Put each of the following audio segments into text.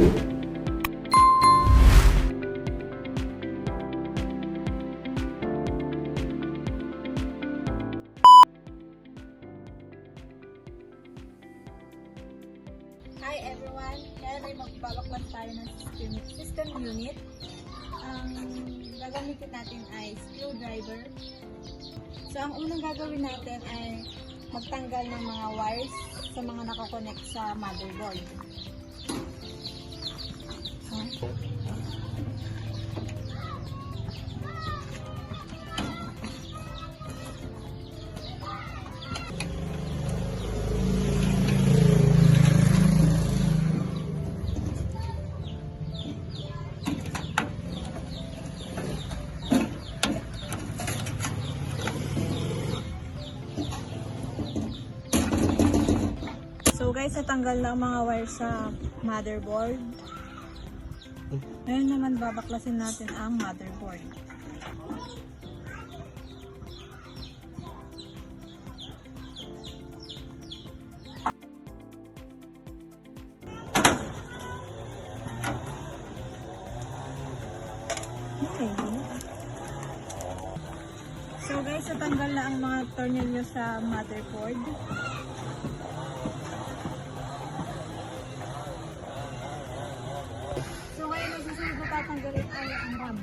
Hi everyone! Ngayon ay magbabaklas tayo ng system unit. Ang gagamitin natin ay screwdriver. So ang unang gagawin natin ay magtanggal ng mga wires sa mga nakakonect sa motherboard. So guys, natanggal na ang mga wires sa motherboard. Ngayon naman babaklasin natin ang motherboard. Okay. So guys, natanggal na ang mga tornilyo sa motherboard. So ngayon ang susunod na tatanggalin ay ang RAM.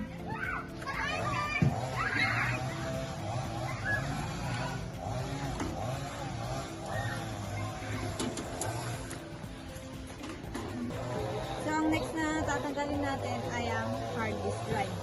So ang next na tatanggalin natin ay ang hard disk drive.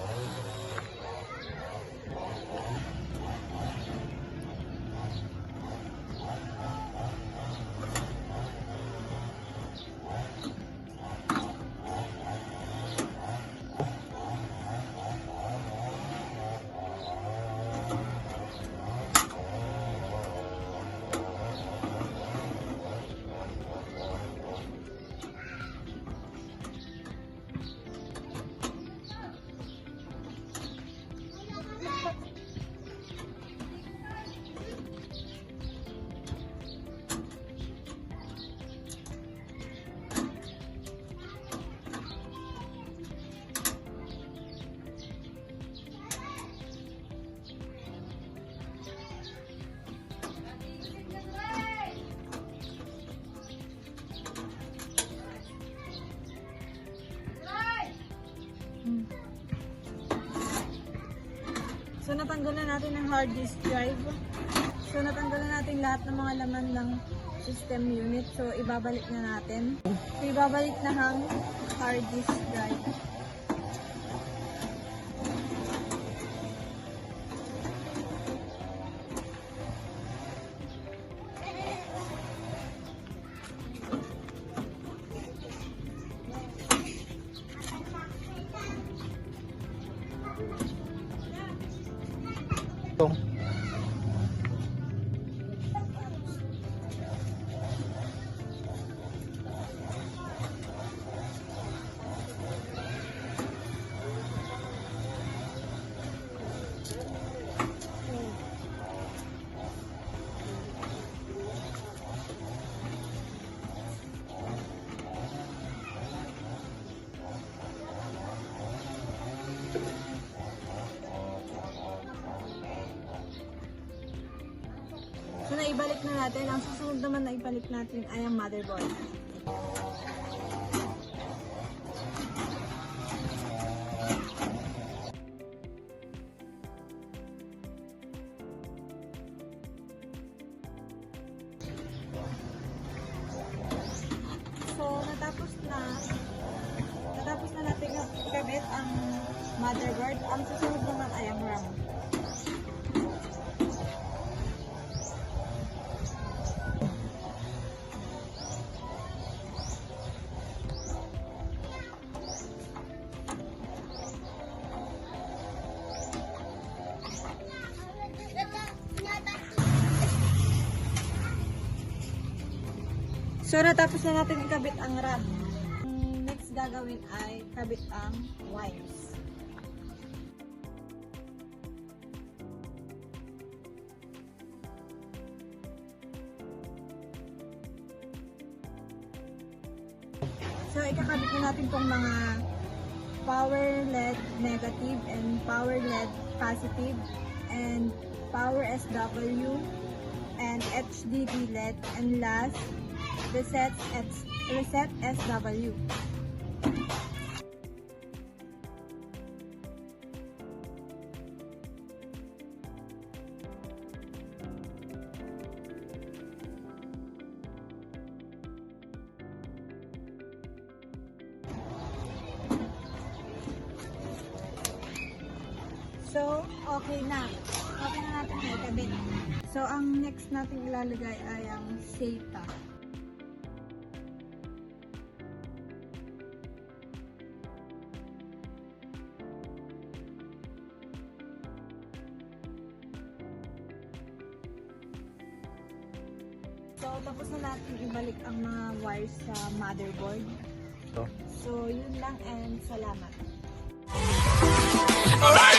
So natanggal na natin ang hard disk drive. So natanggal na natin lahat ng mga laman ng system unit. So ibabalik na natin. So ibabalik na ang hard disk drive. So naibalik na natin. Ang susunod naman na ibalik natin ay ang motherboard. So natapos na natin ikabit ang motherboard. Ang susunod naman ay ang RAM. So natapos na natin ikabit ang RAM. Next gagawin ay kabit ang wires. So, ikakabit na natin tong mga power LED negative and power LED positive and power SW and HDD LED and last reset SW. So, okay na. Okay na natin na ikabit. So, ang next natin ilalagay ay ang SATA. So, tapos na natin ibalik ang mga wires sa motherboard. So, yun lang and salamat. Alright.